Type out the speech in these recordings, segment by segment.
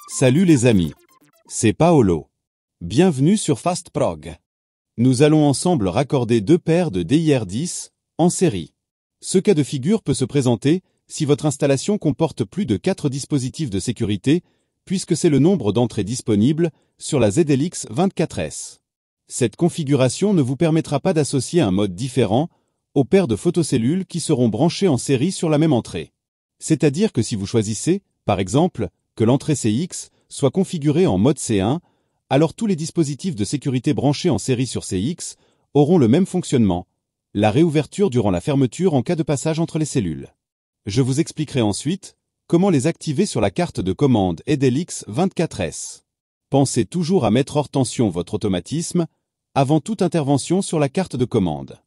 Salut les amis, c'est Paolo. Bienvenue sur FastProg. Nous allons ensemble raccorder deux paires de DIR10 en série. Ce cas de figure peut se présenter si votre installation comporte plus de 4 dispositifs de sécurité, puisque c'est le nombre d'entrées disponibles sur la ZLX24S. Cette configuration ne vous permettra pas d'associer un mode différent aux paires de photocellules qui seront branchées en série sur la même entrée. C'est-à-dire que si vous choisissez, par exemple, que l'entrée CX soit configurée en mode C1, alors tous les dispositifs de sécurité branchés en série sur CX auront le même fonctionnement, la réouverture durant la fermeture en cas de passage entre les cellules. Je vous expliquerai ensuite comment les activer sur la carte de commande ZLX24S. Pensez toujours à mettre hors tension votre automatisme avant toute intervention sur la carte de commande.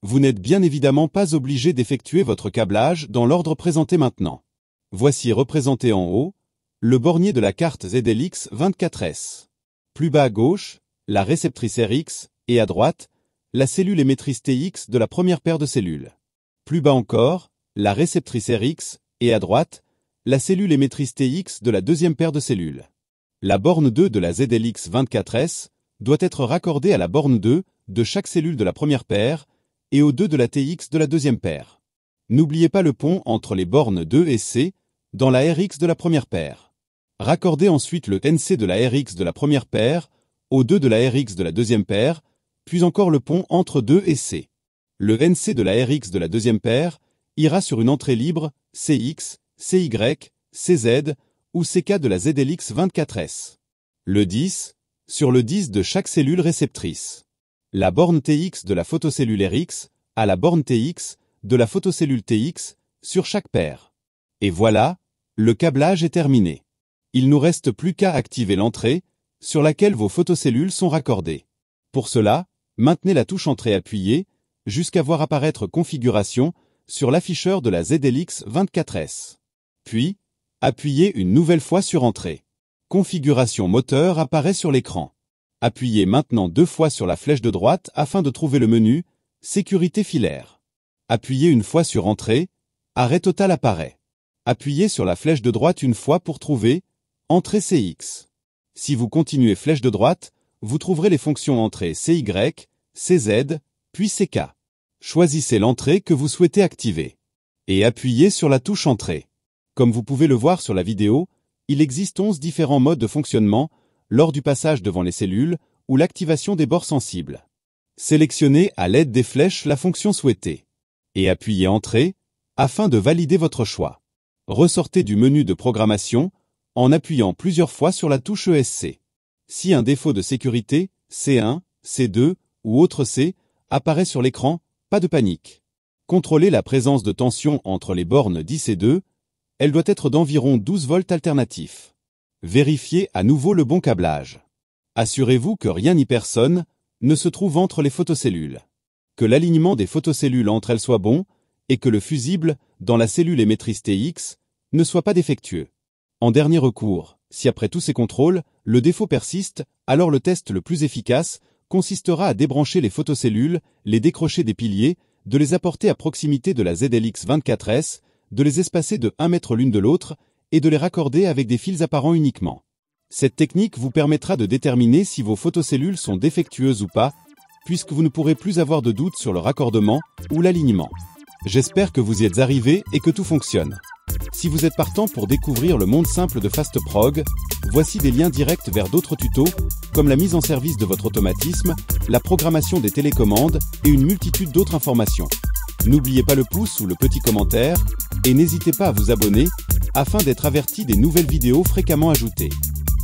Vous n'êtes bien évidemment pas obligé d'effectuer votre câblage dans l'ordre présenté maintenant. Voici représenté en haut le bornier de la carte ZLX24S. Plus bas à gauche, la réceptrice RX et à droite, la cellule émettrice TX de la première paire de cellules. Plus bas encore, la réceptrice RX et à droite, la cellule émettrice TX de la deuxième paire de cellules. La borne 2 de la ZLX24S doit être raccordée à la borne 2 de chaque cellule de la première paire et aux 2 de la TX de la deuxième paire. N'oubliez pas le pont entre les bornes 2 et C dans la RX de la première paire. Raccordez ensuite le NC de la RX de la première paire aux 2 de la RX de la deuxième paire, puis encore le pont entre 2 et C. Le NC de la RX de la deuxième paire ira sur une entrée libre CX, CY, CZ ou CK de la ZLX24S. Le 10, sur le 10 de chaque cellule réceptrice. La borne TX de la photocellule RX à la borne TX de la photocellule TX sur chaque paire. Et voilà, le câblage est terminé. Il nous reste plus qu'à activer l'entrée sur laquelle vos photocellules sont raccordées. Pour cela, maintenez la touche entrée appuyée jusqu'à voir apparaître configuration sur l'afficheur de la ZLX24S. Puis, appuyez une nouvelle fois sur entrée. Configuration moteur apparaît sur l'écran. Appuyez maintenant 2 fois sur la flèche de droite afin de trouver le menu Sécurité filaire. Appuyez une fois sur entrée, arrêt total apparaît. Appuyez sur la flèche de droite une fois pour trouver Entrée CX. Si vous continuez flèche de droite, vous trouverez les fonctions entrée CY, CZ, puis CK. Choisissez l'entrée que vous souhaitez activer. Et appuyez sur la touche entrée. Comme vous pouvez le voir sur la vidéo, il existe 11 différents modes de fonctionnement lors du passage devant les cellules ou l'activation des bords sensibles. Sélectionnez à l'aide des flèches la fonction souhaitée. Et appuyez Entrée afin de valider votre choix. Ressortez du menu de programmation en appuyant plusieurs fois sur la touche ESC. Si un défaut de sécurité, C1, C2 ou autre C, apparaît sur l'écran, pas de panique. Contrôlez la présence de tension entre les bornes 10 et 2, elle doit être d'environ 12 volts alternatifs. Vérifiez à nouveau le bon câblage. Assurez-vous que rien ni personne ne se trouve entre les photocellules. Que l'alignement des photocellules entre elles soit bon et que le fusible dans la cellule émettrice TX ne soit pas défectueux. En dernier recours, si après tous ces contrôles, le défaut persiste, alors le test le plus efficace consistera à débrancher les photocellules, les décrocher des piliers, de les apporter à proximité de la ZLX24S, de les espacer de 1 mètre l'une de l'autre et de les raccorder avec des fils apparents uniquement. Cette technique vous permettra de déterminer si vos photocellules sont défectueuses ou pas, puisque vous ne pourrez plus avoir de doute sur le raccordement ou l'alignement. J'espère que vous y êtes arrivés et que tout fonctionne. Si vous êtes partant pour découvrir le monde simple de FastProg, voici des liens directs vers d'autres tutos, comme la mise en service de votre automatisme, la programmation des télécommandes et une multitude d'autres informations. N'oubliez pas le pouce ou le petit commentaire, et n'hésitez pas à vous abonner, afin d'être averti des nouvelles vidéos fréquemment ajoutées.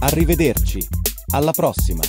Arrivederci, alla prossima!